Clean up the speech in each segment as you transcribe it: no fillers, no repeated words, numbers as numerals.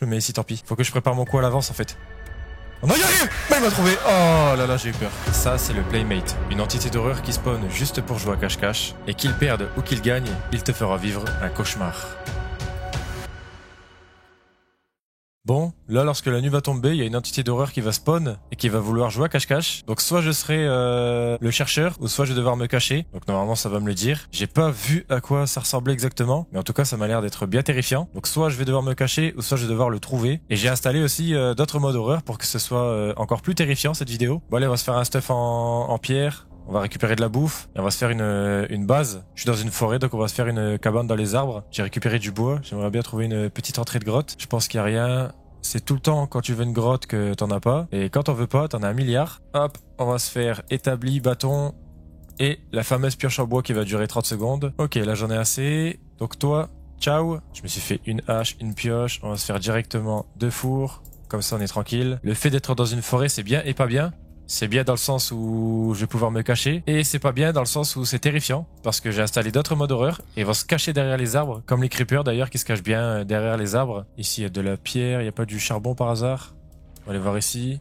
Je me mets ici, tant pis. Faut que je prépare mon coup à l'avance en fait. Oh non, il arrive! Mais il m'a trouvé! Oh là là, j'ai eu peur. Ça, c'est le Playmate. Une entité d'horreur qui spawn juste pour jouer à cache-cache. Et qu'il perde ou qu'il gagne, il te fera vivre un cauchemar. Bon, là, lorsque la nuit va tomber, il y a une entité d'horreur qui va spawn et qui va vouloir jouer à cache-cache. Donc soit je serai le chercheur, ou soit je vais devoir me cacher. Donc normalement, ça va me le dire. J'ai pas vu à quoi ça ressemblait exactement, mais en tout cas, ça m'a l'air d'être bien terrifiant. Donc soit je vais devoir me cacher, ou soit je vais devoir le trouver. Et j'ai installé aussi d'autres modes horreur pour que ce soit encore plus terrifiant cette vidéo. Bon allez, on va se faire un stuff en pierre. On va récupérer de la bouffe et on va se faire une base. Je suis dans une forêt, donc on va se faire une cabane dans les arbres. J'ai récupéré du bois. J'aimerais bien trouver une petite entrée de grotte. Je pense qu'il y a rien. C'est tout le temps quand tu veux une grotte que t'en as pas. Et quand t'en veux pas, t'en as 1 milliard. Hop, on va se faire établi, bâton et la fameuse pioche en bois qui va durer 30 secondes. Ok, là j'en ai assez. Donc toi, ciao. Je me suis fait une hache, une pioche. On va se faire directement 2 fours. Comme ça on est tranquille. Le fait d'être dans une forêt, c'est bien et pas bien. C'est bien dans le sens où je vais pouvoir me cacher, et c'est pas bien dans le sens où c'est terrifiant, parce que j'ai installé d'autres modes horreur, et ils vont se cacher derrière les arbres, comme les creepers d'ailleurs qui se cachent bien derrière les arbres. Ici il y a de la pierre, il n'y a pas du charbon par hasard. On va aller voir ici.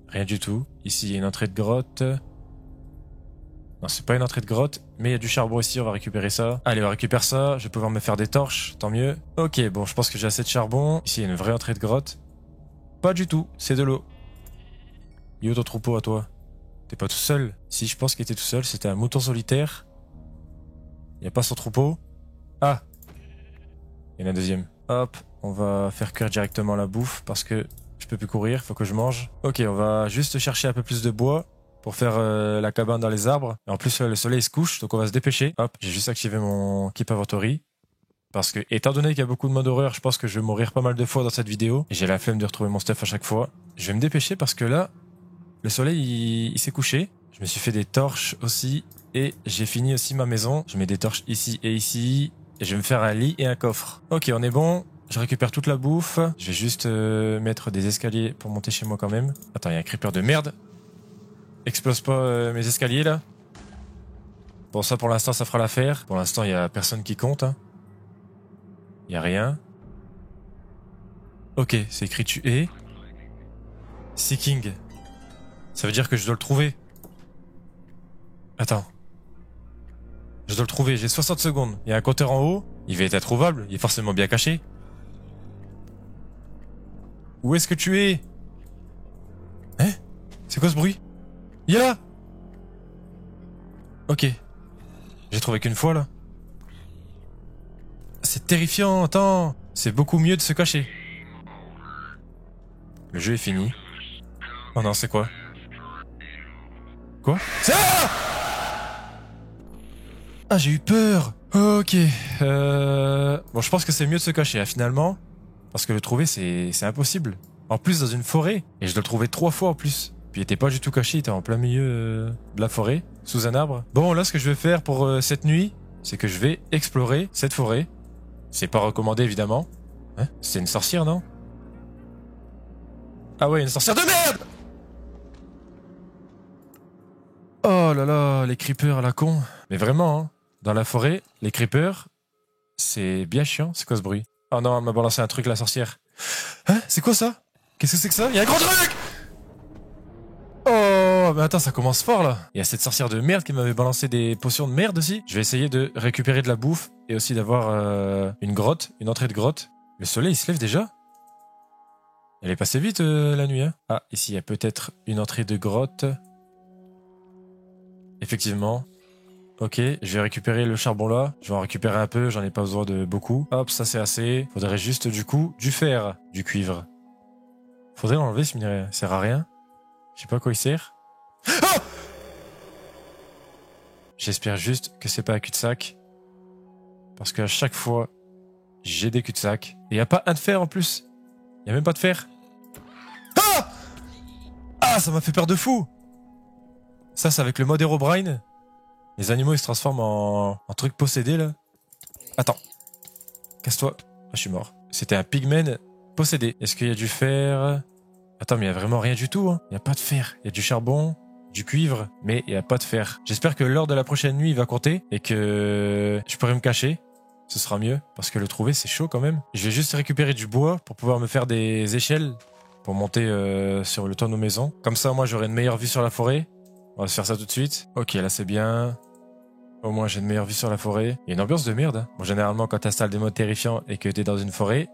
Rien du tout. Ici il y a une entrée de grotte. Non, c'est pas une entrée de grotte, mais il y a du charbon ici, on va récupérer ça. Allez, on récupère ça, je vais pouvoir me faire des torches, tant mieux. Ok, bon, je pense que j'ai assez de charbon. Ici il y a une vraie entrée de grotte. Pas du tout, c'est de l'eau. Il est où ton troupeau à toi? T'es pas tout seul? Si, je pense qu'il était tout seul. C'était un mouton solitaire. Il n'y a pas son troupeau. Ah! Il y en a un deuxième. Hop, on va faire cuire directement la bouffe parce que je peux plus courir, faut que je mange. Ok, on va juste chercher un peu plus de bois pour faire la cabane dans les arbres. Et en plus, le soleil se couche, donc on va se dépêcher. Hop, j'ai juste activé mon Keep Inventory. Parce que, étant donné qu'il y a beaucoup de modes horreur, je pense que je vais mourir pas mal de fois dans cette vidéo. Et j'ai la flemme de retrouver mon stuff à chaque fois. Je vais me dépêcher parce que là, le soleil, il s'est couché. Je me suis fait des torches aussi. Et j'ai fini aussi ma maison. Je mets des torches ici et ici. Et je vais me faire un lit et un coffre. Ok, on est bon. Je récupère toute la bouffe. Je vais juste mettre des escaliers pour monter chez moi quand même. Attends, il y a un creeper de merde. Explose pas mes escaliers là. Bon, ça pour l'instant, ça fera l'affaire. Pour l'instant, il y a personne qui compte. Hein. Il y a rien. Ok, c'est écrit tu es. Seeking. Ça veut dire que je dois le trouver. Attends. Je dois le trouver, j'ai 60 secondes. Il y a un compteur en haut. Il va être introuvable, il est forcément bien caché. Où est-ce que tu es? Hein? C'est quoi ce bruit? Il est là! Ok. J'ai trouvé qu'une fois là. C'est terrifiant, attends. C'est beaucoup mieux de se cacher. Le jeu est fini. Oh non, c'est quoi? Quoi? C'est Ah, j'ai eu peur. Ok. Bon, je pense que c'est mieux de se cacher, hein, finalement. Parce que le trouver, c'est impossible. En plus, dans une forêt. Et je dois le trouver 3 fois en plus. Puis il était pas du tout caché, il était en plein milieu de la forêt, sous un arbre. Bon, là, ce que je vais faire pour cette nuit, c'est que je vais explorer cette forêt. C'est pas recommandé, évidemment. Hein? C'est une sorcière, non? Ah ouais, une sorcière de merde! Oh là là, les creepers à la con. Mais vraiment, hein, dans la forêt, les creepers, c'est bien chiant. C'est quoi ce bruit? Oh non, elle m'a balancé un truc, la sorcière. Hein? C'est quoi ça? Qu'est-ce que c'est que ça? Il y a un gros truc! Oh, mais attends, ça commence fort là. Il y a cette sorcière de merde qui m'avait balancé des potions de merde aussi. Je vais essayer de récupérer de la bouffe et aussi d'avoir une grotte, une entrée de grotte. Le soleil, il se lève déjà? Elle est passée vite la nuit, hein? Ah, ici, il y a peut-être une entrée de grotte. Effectivement. Ok, je vais récupérer le charbon là. Je vais en récupérer un peu, j'en ai pas besoin de beaucoup. Hop, ça c'est assez. Faudrait juste du coup du fer, du cuivre. Faudrait l'enlever ce minerai, ça sert à rien. Je sais pas à quoi il sert. Ah! J'espère juste que c'est pas un cul-de-sac. Parce qu'à chaque fois, j'ai des cul-de-sac. Et y a pas un de fer en plus. Y a même pas de fer. Ah! Ah, ça m'a fait peur de fou! Ça, c'est avec le mode Herobrine. Les animaux, ils se transforment en trucs possédés, là. Attends. Casse-toi. Ah, je suis mort. C'était un pigmen possédé. Est-ce qu'il y a du fer? Attends, mais il y a vraiment rien du tout, hein. Il y a pas de fer. Il y a du charbon, du cuivre, mais il y a pas de fer. J'espère que l'heure de la prochaine nuit, il va compter et que je pourrai me cacher. Ce sera mieux, parce que le trouver, c'est chaud quand même. Je vais juste récupérer du bois pour pouvoir me faire des échelles pour monter sur le toit de nos maisons. Comme ça, moi, j'aurai une meilleure vue sur la forêt. On va se faire ça tout de suite. Ok, là, c'est bien. Au moins, j'ai une meilleure vue sur la forêt. Il y a une ambiance de merde. Hein. Bon, généralement, quand t'installes des modes terrifiants et que t'es dans une forêt,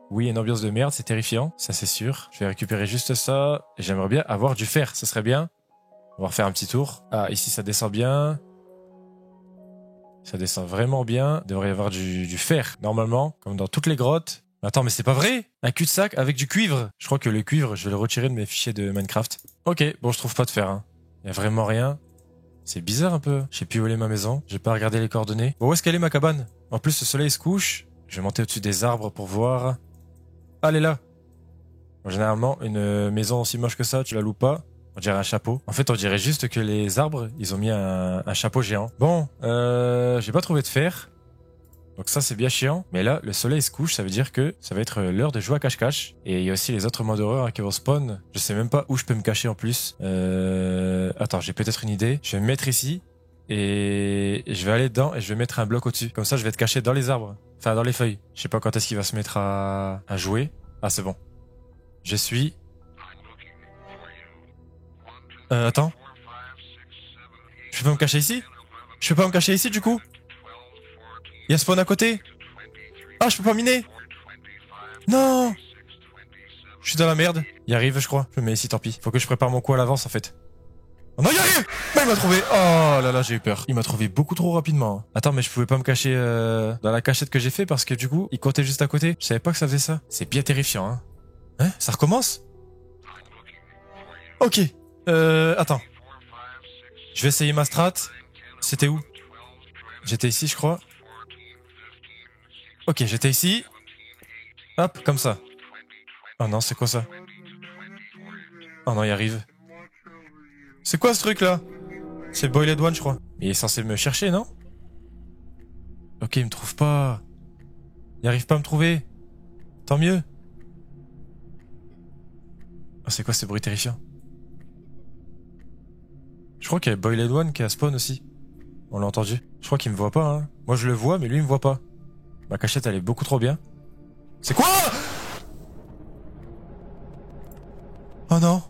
oui, une ambiance de merde, c'est terrifiant. Ça, c'est sûr. Je vais récupérer juste ça. Et j'aimerais bien avoir du fer. Ça serait bien. On va refaire un petit tour. Ah, ici, ça descend bien. Ça descend vraiment bien. Il devrait y avoir du fer, normalement, comme dans toutes les grottes. Attends, mais c'est pas vrai! Un cul-de-sac avec du cuivre! Je crois que le cuivre, je vais le retirer de mes fichiers de Minecraft. Ok, bon, je trouve pas de fer, hein. Y a vraiment rien. C'est bizarre un peu. J'ai pu voler ma maison. J'ai pas regardé les coordonnées. Bon, où est-ce qu'elle est ma cabane? En plus, le soleil se couche. Je vais monter au-dessus des arbres pour voir. Ah, elle est là! Bon, généralement, une maison aussi moche que ça, tu la loues pas. On dirait un chapeau. En fait, on dirait juste que les arbres, ils ont mis un chapeau géant. Bon, j'ai pas trouvé de fer. Donc ça, c'est bien chiant. Mais là, le soleil se couche, ça veut dire que ça va être l'heure de jouer à cache-cache. Et il y a aussi les autres modes d'horreur hein, qui vont spawn. Je sais même pas où je peux me cacher en plus. Attends, j'ai peut-être une idée. Je vais me mettre ici. Et je vais aller dedans et je vais mettre un bloc au-dessus. Comme ça, je vais être caché dans les arbres. Enfin, dans les feuilles. Je sais pas quand est-ce qu'il va se mettre à jouer. Ah, c'est bon. Je suis... attends. Je peux pas me cacher ici? Je peux pas me cacher ici du coup? Il y a spawn à côté? Ah, je peux pas miner? Non! Je suis dans la merde. Il arrive, je crois. Je me mets ici, tant pis. Faut que je prépare mon coup à l'avance en fait. Oh non, il arrive! Mais il m'a trouvé! Oh là là, j'ai eu peur. Il m'a trouvé beaucoup trop rapidement. Attends, mais je pouvais pas me cacher dans la cachette que j'ai fait parce que du coup, il comptait juste à côté. Je savais pas que ça faisait ça. C'est bien terrifiant, hein. Hein? Ça recommence? Ok. Attends. Je vais essayer ma strat. C'était où? J'étais ici, je crois. Ok, j'étais ici. Hop, comme ça. Oh non, c'est quoi ça? Oh non, il arrive. C'est quoi ce truc là? C'est le Boiled One, je crois. Il est censé me chercher, non? Ok, il me trouve pas. Il arrive pas à me trouver. Tant mieux. Oh, c'est quoi ces bruits terrifiants? Je crois qu'il y a Boiled One qui a spawn aussi. On l'a entendu. Je crois qu'il me voit pas, hein. Moi je le vois, mais lui il me voit pas. Ma cachette elle est beaucoup trop bien. C'est quoi? Oh non.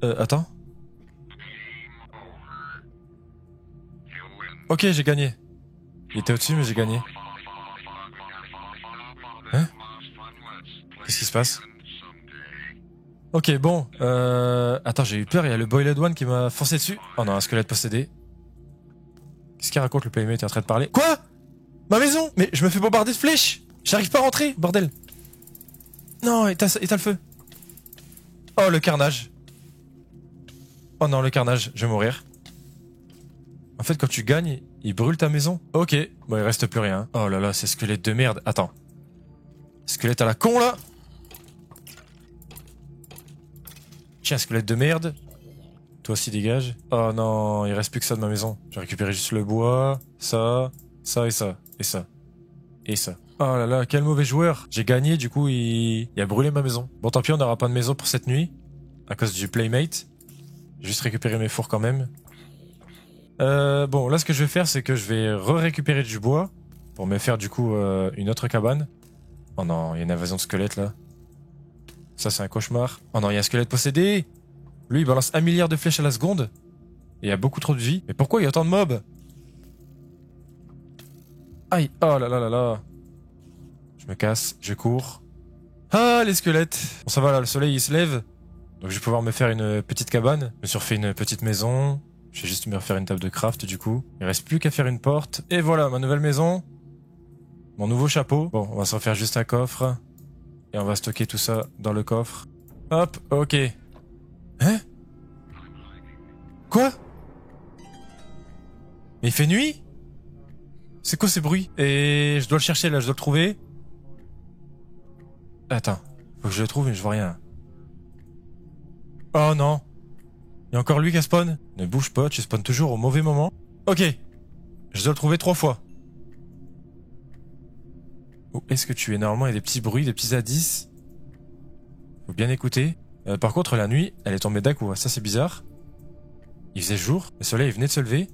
Attends. Ok, j'ai gagné. Il était au-dessus, mais j'ai gagné. Hein? Qu'est-ce qui se passe? Ok, bon. Attends, j'ai eu peur, il y a le Boiled One qui m'a forcé dessus. Oh non, un squelette possédé. Qu'est-ce qu'il raconte le playmate? Il est en train de parler. Quoi? Ma maison? Mais je me fais bombarder de flèches. J'arrive pas à rentrer, bordel. Non, éteins le feu. Oh, le carnage. Oh non, le carnage, je vais mourir. En fait, quand tu gagnes, il brûle ta maison. Ok, bon, il reste plus rien. Oh là là, ces squelettes de merde. Attends. Squelette à la con, là. Tiens, squelette de merde. Toi aussi, dégage. Oh non, il reste plus que ça de ma maison. J'ai récupéré juste le bois, ça et ça, et ça, et ça. Oh là là, quel mauvais joueur. J'ai gagné, du coup, il a brûlé ma maison. Bon, tant pis, on n'aura pas de maison pour cette nuit. À cause du playmate. J'ai juste récupéré mes fours quand même. Bon, là, ce que je vais faire, c'est que je vais récupérer du bois pour me faire, du coup, une autre cabane. Oh non, il y a une invasion de squelettes, là. Ça, c'est un cauchemar. Oh non, il y a un squelette possédé. Lui, il balance 1 milliard de flèches à la seconde. Et il y a beaucoup trop de vie. Mais pourquoi il y a autant de mobs? Aïe, oh là là là là. Je me casse, je cours. Ah, les squelettes. Bon, ça va, là, le soleil, il se lève. Donc, je vais pouvoir me faire une petite cabane. Je me suis refait une petite maison. Je vais juste me refaire une table de craft, du coup. Il reste plus qu'à faire une porte. Et voilà, ma nouvelle maison. Mon nouveau chapeau. Bon, on va se refaire juste un coffre. Et on va stocker tout ça dans le coffre. Hop, ok. Hein? Quoi? Mais il fait nuit? C'est quoi ces bruits? Et je dois le chercher là, je dois le trouver. Attends, faut que je le trouve mais je vois rien. Oh non. Il y a encore lui qui a spawn. Ne bouge pas, tu spawns toujours au mauvais moment. Ok. Je dois le trouver 3 fois. Où est-ce que tu es? Normalement il y a des petits bruits, des petits indices. Faut bien écouter. Par contre la nuit, elle est tombée d'un coup. Ça c'est bizarre. Il faisait jour, le soleil venait de se lever.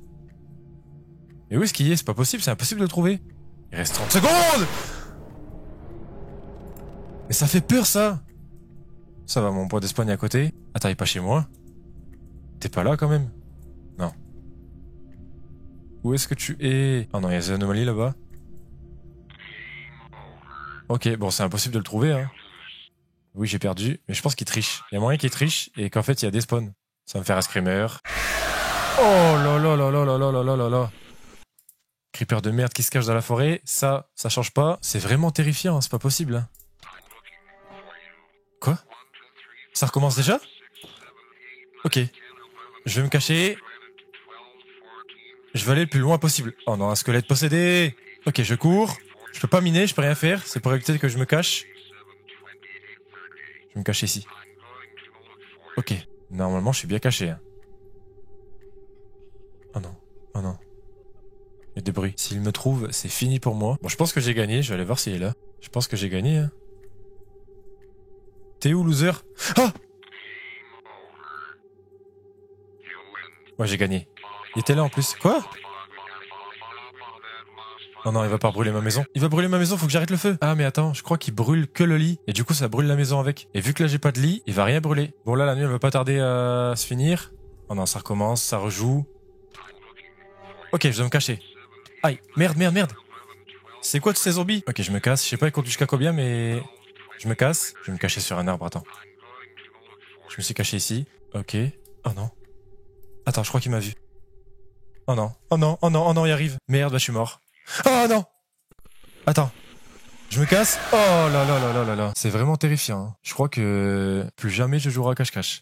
Mais où est-ce qu'il est? C'est pas possible, c'est impossible de le trouver. Il reste 30 secondes. Mais ça fait peur, ça. Ça va, mon point de spawn est à côté. Attends, il est pas chez moi? T'es pas là, quand même? Non. Où est-ce que tu es? Oh non, il y a des anomalies là-bas. Ok, bon, c'est impossible de le trouver, hein. Oui, j'ai perdu, mais je pense qu'il triche. Il y a moyen qu'il triche et qu'en fait, il y a des spawns. Ça va me faire un screamer. Oh là là là là là là là là là là. Creeper de merde qui se cache dans la forêt, ça change pas. C'est vraiment terrifiant, hein, c'est pas possible. Hein. Quoi? Ça recommence déjà? Ok. Je vais me cacher. Je vais aller le plus loin possible. Oh non, un squelette possédé. Ok, je cours. Je peux pas miner, je peux rien faire. C'est pour éviter que je me cache. Je vais me cacher ici. Ok. Normalement, je suis bien caché. Hein. Oh non. Oh non. Il y a des bruits. S'il me trouve, c'est fini pour moi. Bon, je pense que j'ai gagné. Je vais aller voir s'il est là. Je pense que j'ai gagné. Hein. T'es où, loser? Ah! Ouais, j'ai gagné. Il était là en plus. Quoi? Oh non, il va pas brûler ma maison. Il va brûler ma maison, faut que j'arrête le feu. Ah mais attends, je crois qu'il brûle que le lit. Et du coup, ça brûle la maison avec. Et vu que là, j'ai pas de lit, il va rien brûler. Bon là, la nuit, elle va pas tarder à se finir. Oh non, ça recommence, ça rejoue. Ok, je dois me cacher. Aïe, merde, merde, merde. C'est quoi tous ces zombies? Ok, je me casse. Je sais pas, il compte jusqu'à combien, mais... Je me casse. Je vais me cacher sur un arbre, attends. Je me suis caché ici. Ok. Oh non. Attends, je crois qu'il m'a vu. Oh non. Oh non, oh non, oh non, il arrive. Merde, bah je suis mort. Oh non! Attends. Je me casse. Oh là là là là là là. C'est vraiment terrifiant. Hein. Je crois que plus jamais je jouerai à cache-cache.